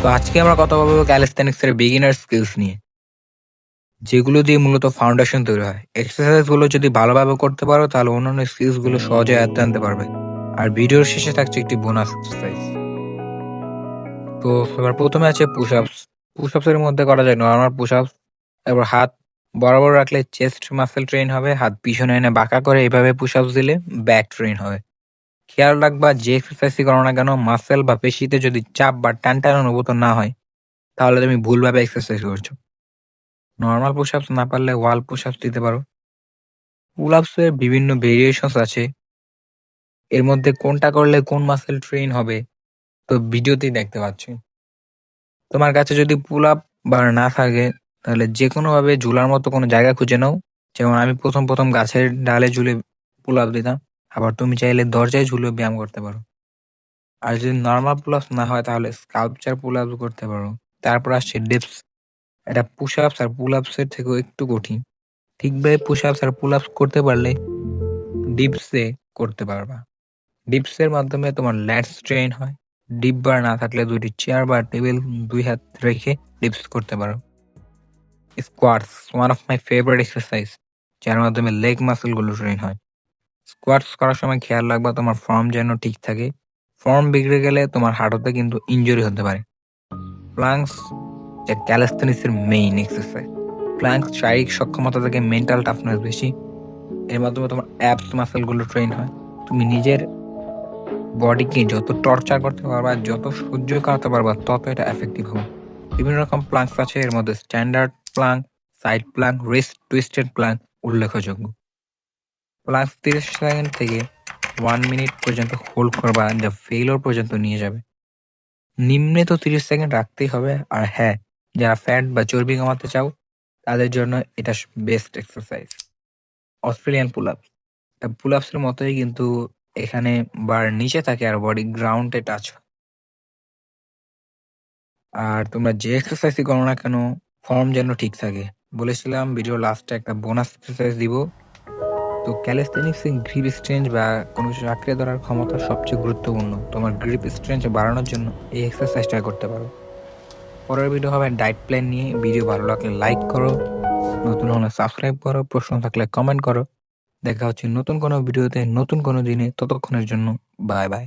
তো আজকে আমরা কথা বলবো ক্যালিস্থেনিক্স এর বিগিনার স্কিলস নিয়ে, যেগুলো দিয়ে মূলত ফাউন্ডেশন তৈরি হয়। এক্সারসাইজ গুলো যদি ভালোভাবে করতে পারো তাহলে অন্যান্য স্কিলস গুলো সহজে আয়ত্তে আনতে পারবে। আর ভিডিওর শেষে থাকছে একটি বোনাস এক্সারসাইজ। তো এবার প্রথমে আছে পুশ আপস। পুশ আপস এর মধ্যে করা যায় নরমাল পুশ আপস। এবার হাত বরাবর রাখলে চেস্ট মাসেল ট্রেন হবে, হাত পিছনে এনে বাঁকা করে এভাবে পুশ আপস দিলে ব্যাক ট্রেন হবে। খেয়াল রাখবা যে এক্সারসাইজই করো না কেন মাসেল বা পেশিতে যদি চাপ বা টান অনুভূত না হয় তাহলে তুমি ভুলভাবে এক্সারসাইজ করছো। নরমাল পুশ আপস না পারলে ওয়াল পুশ আপস দিতে পারো। পুল আপস এর বিভিন্ন ভেরিয়েশনস আছে। এর মধ্যে কোনটা করলে কোন মাসেল ট্রেন হবে তো ভিডিওতেই দেখতে পাচ্ছি। তোমার কাছে যদি পুল আপ বার না থাকে তাহলে যেকোনোভাবে ঝুলার মতো কোনো জায়গা খুঁজে নাও। যেমন আমি প্রথম গাছের ডালে ঝুলে পুল আপ দিতাম। আবার তুমি চাইলে দরজায় ঝুলেও ব্যায়াম করতে পারো। আর যদি নরমাল পুল আপস না হয় তাহলে স্কাল্পচার পুল আপস করতে পারো। তারপর আসছে ডিপস। এটা পুশ আপস আর পুল আপস এর থেকেও একটু কঠিন। ঠিকভাবে পুশ আপস আর পুল আপস করতে পারলে ডিপসে করতে পারবা। ডিপসের মাধ্যমে তোমার ল্যাটস ট্রেন হয়। ডিপ বার না থাকলে দুইটি চেয়ার বা টেবিল দুই হাত রেখে ডিপস করতে পারো। Squats one of my favourite exercise, যার মাধ্যমে লেগ মাসেল গুলো ট্রেন হয়। স্কোয়াটস করার সময় খেয়াল রাখবা তোমার ফর্ম যেন ঠিক থাকে। ফর্ম বিগড়ে গেলে তোমার হাঁটুতে কিন্তু ইনজুরি হতে পারে। প্লাঙ্কস, যে ক্যালিস্থেনিক্সের মেইন এক্সারসাইজ। প্লাঙ্কস শারীরিক সক্ষমতা থেকে মেন্টাল টাফনেস বেশি। এর মাধ্যমে তোমার অ্যাপস মাসেল গুলো ট্রেন হয়। তুমি নিজের বডিকে যত টর্চার করতে পারবা, যত সহ্য করাতে পারবা তত এটা এফেক্টিভ হবে। বিভিন্ন রকম প্লাঙ্কস আছে, এর মধ্যে standard plank, side plank, wrist twisted plank উল্লেখযোগ্য। প্লাঙ্কস 30 সেকেন্ড থেকে 1 মিনিট পর্যন্ত হোল্ড করবা, যা ফেইলিওর পর্যন্ত নিয়ে যাবে। নিম্নে তো 30 সেকেন্ড রাখতেই হবে। আর হ্যাঁ, যারা ফ্যাট বা চর্বি কমাতে চাও তাদের জন্য এটা best exercise. Australian pull up, pull ups এর মতোই কিন্তু এখানে বার নিচে থাকে আর বডি গ্রাউন্ডে টাচ। আর তোমরা যে এক্সারসাইজই করো না কেন ফর্ম যেন ঠিক থাকে। বলেছিলাম ভিডিও লাস্টে একটা বোনাস এক্সারসাইজ দিব। তো ক্যালিস্থেনিক্স গ্রিপ স্ট্রেঞ্জ বা কোনো কিছু আঁকড়ে ধরার ক্ষমতা সবচেয়ে গুরুত্বপূর্ণ। তোমার গ্রিপ স্ট্রেঞ্জ বাড়ানোর জন্য এই এক্সারসাইজটা করতে পারো। পরের ভিডিও হবে ডায়েট প্ল্যান নিয়ে। ভিডিও ভালো লাগলে লাইক করো, নতুন হলে সাবস্ক্রাইব করো, প্রশ্ন থাকলে কমেন্ট করো। দেখা হচ্ছে নতুন কোনো ভিডিওতে নতুন কোনো দিনে। ততক্ষণের জন্য বাই বাই।